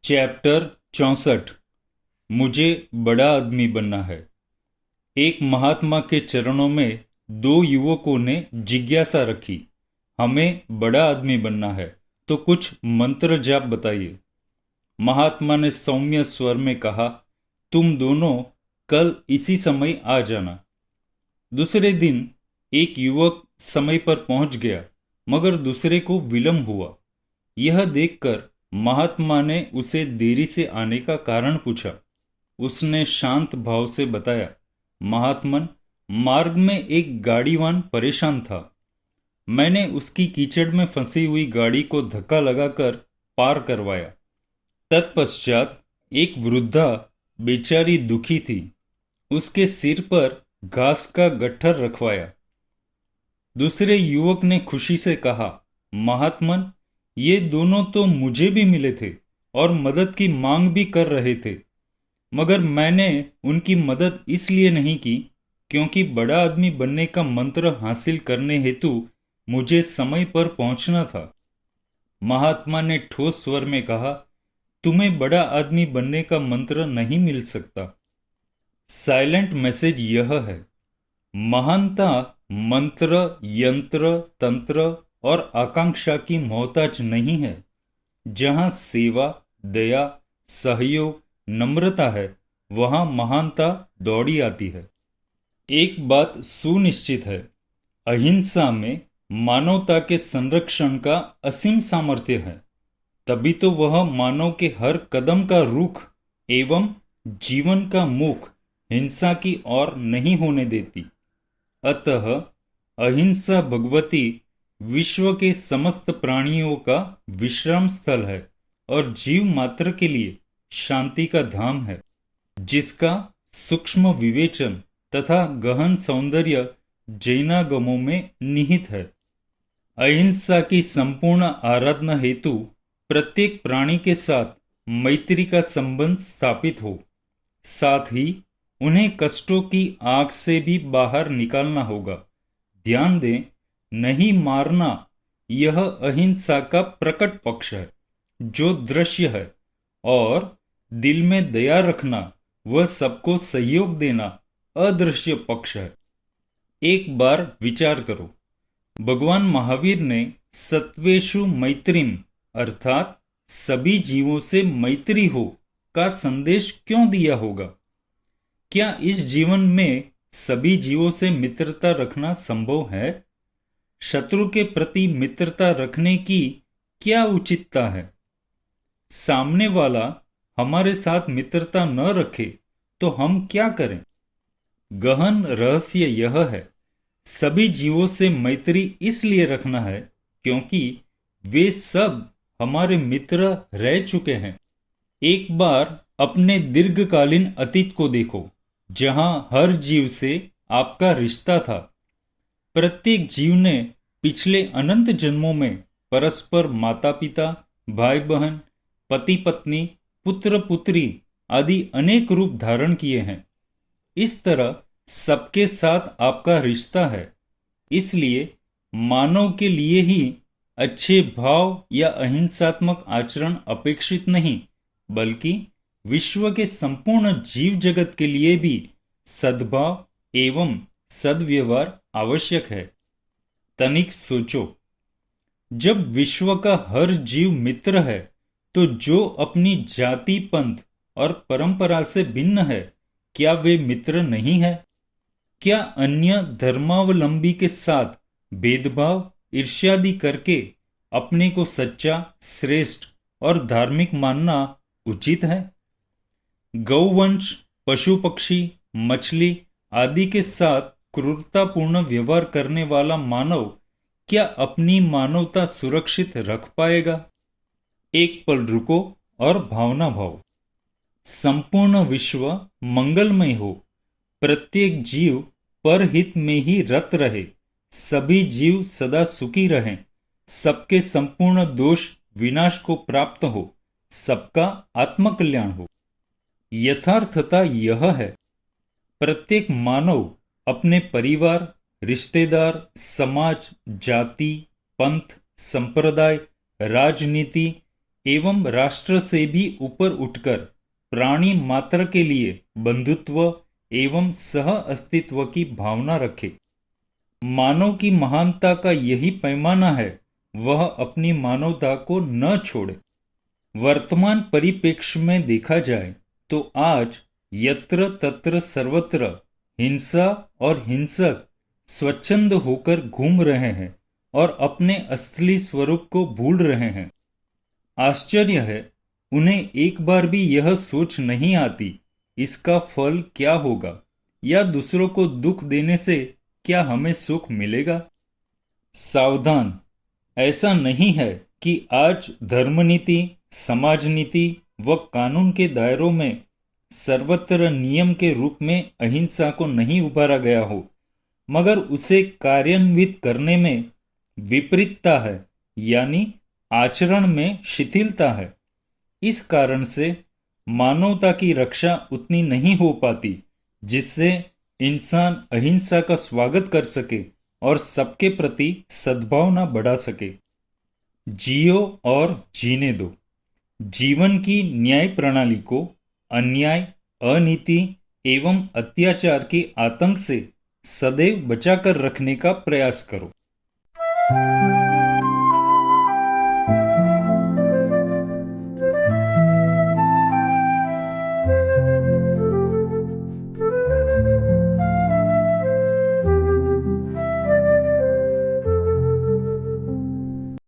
Chapter 64। मुझे बड़ा आदमी बनना है। एक महात्मा के चरणों में दो युवकों ने जिज्ञासा रखी, हमें बड़ा आदमी बनना है तो कुछ मंत्र जाप बताइए। महात्मा ने सौम्य स्वर में कहा, तुम दोनों कल इसी समय आ जाना। दूसरे दिन एक युवक समय पर पहुंच गया, मगर दूसरे को विलंब हुआ। यह देखकर महात्मा ने उसे देरी से आने का कारण पूछा। उसने शांत भाव से बताया, महात्मन, मार्ग में एक गाड़ीवान परेशान था। मैंने उसकी कीचड़ में फंसी हुई गाड़ी को धक्का लगाकर पार करवाया। तत्पश्चात एक वृद्धा बेचारी दुखी थी, उसके सिर पर घास का गट्ठर रखवाया। दूसरे युवक ने खुशी से कहा, महात्मन, ये दोनों तो मुझे भी मिले थे और मदद की मांग भी कर रहे थे, मगर मैंने उनकी मदद इसलिए नहीं की क्योंकि बड़ा आदमी बनने का मंत्र हासिल करने हेतु मुझे समय पर पहुंचना था। महात्मा ने ठोस स्वर में कहा, तुम्हें बड़ा आदमी बनने का मंत्र नहीं मिल सकता। साइलेंट मैसेज यह है, महानता मंत्र, यंत्र, तंत्र और आकांक्षा की मोहताज नहीं है। जहां सेवा, दया, सहयोग, नम्रता है, वहां महानता दौड़ी आती है। एक बात सुनिश्चित है, अहिंसा में मानवता के संरक्षण का असीम सामर्थ्य है। तभी तो वह मानव के हर कदम का रुख एवं जीवन का मुख हिंसा की ओर नहीं होने देती। अतः अहिंसा भगवती विश्व के समस्त प्राणियों का विश्राम स्थल है और जीव मात्र के लिए शांति का धाम है, जिसका सूक्ष्म विवेचन तथा गहन सौंदर्य जैनागमों में निहित है। अहिंसा की संपूर्ण आराधना हेतु प्रत्येक प्राणी के साथ मैत्री का संबंध स्थापित हो, साथ ही उन्हें कष्टों की आग से भी बाहर निकालना होगा। ध्यान दें, नहीं मारना यह अहिंसा का प्रकट पक्ष है जो दृश्य है, और दिल में दया रखना वह सबको सहयोग देना अदृश्य पक्ष है। एक बार विचार करो, भगवान महावीर ने सत्वेषु मैत्रीम अर्थात सभी जीवों से मैत्री हो का संदेश क्यों दिया होगा? क्या इस जीवन में सभी जीवों से मित्रता रखना संभव है? शत्रु के प्रति मित्रता रखने की क्या उचितता है? सामने वाला हमारे साथ मित्रता न रखे तो हम क्या करें? गहन रहस्य यह है, सभी जीवों से मैत्री इसलिए रखना है क्योंकि वे सब हमारे मित्र रह चुके हैं। एक बार अपने दीर्घकालीन अतीत को देखो, जहां हर जीव से आपका रिश्ता था। प्रत्येक जीव ने पिछले अनंत जन्मों में परस्पर माता पिता, भाई बहन, पति पत्नी, पुत्र पुत्री आदि अनेक रूप धारण किए हैं। इस तरह सबके साथ आपका रिश्ता है। इसलिए मानव के लिए ही अच्छे भाव या अहिंसात्मक आचरण अपेक्षित नहीं, बल्कि विश्व के संपूर्ण जीव जगत के लिए भी सद्भाव एवं सद्व्यवहार आवश्यक है। तनिक सोचो, जब विश्व का हर जीव मित्र है, तो जो अपनी जाति, पंथ और परंपरा से भिन्न है, क्या वे मित्र नहीं है? क्या अन्य धर्मावलंबी के साथ भेदभाव, ईर्ष्यादि करके अपने को सच्चा, श्रेष्ठ और धार्मिक मानना उचित है? गौवंश, पशु पक्षी, मछली आदि के साथ क्रूरतापूर्ण व्यवहार करने वाला मानव क्या अपनी मानवता सुरक्षित रख पाएगा? एक पल रुको और भावना भाव। संपूर्ण विश्व मंगलमय हो, प्रत्येक जीव परहित में ही रत रहे, सभी जीव सदा सुखी रहें, सबके संपूर्ण दोष विनाश को प्राप्त हो, सबका आत्मकल्याण हो। यथार्थता यह है, प्रत्येक मानव अपने परिवार, रिश्तेदार, समाज, जाति, पंथ, संप्रदाय, राजनीति एवं राष्ट्र से भी ऊपर उठकर प्राणी मात्र के लिए बंधुत्व एवं सह अस्तित्व की भावना रखे। मानव की महानता का यही पैमाना है, वह अपनी मानवता को न छोड़े। वर्तमान परिप्रेक्ष्य में देखा जाए तो आज यत्र तत्र सर्वत्र हिंसा और हिंसक स्वच्छंद होकर घूम रहे हैं और अपने असली स्वरूप को भूल रहे हैं। आश्चर्य है, उन्हें एक बार भी यह सोच नहीं आती इसका फल क्या होगा या दूसरों को दुख देने से क्या हमें सुख मिलेगा। सावधान, ऐसा नहीं है कि आज धर्मनीति, समाज नीति व कानून के दायरों में सर्वत्र नियम के रूप में अहिंसा को नहीं उभारा गया हो, मगर उसे कार्यान्वित करने में विपरीतता है, यानी आचरण में शिथिलता है। इस कारण से मानवता की रक्षा उतनी नहीं हो पाती जिससे इंसान अहिंसा का स्वागत कर सके और सबके प्रति सद्भावना बढ़ा सके। जियो और जीने दो। जीवन की न्याय प्रणाली को अन्याय, अनीति एवं अत्याचार के आतंक से सदैव बचाकर रखने का प्रयास करो।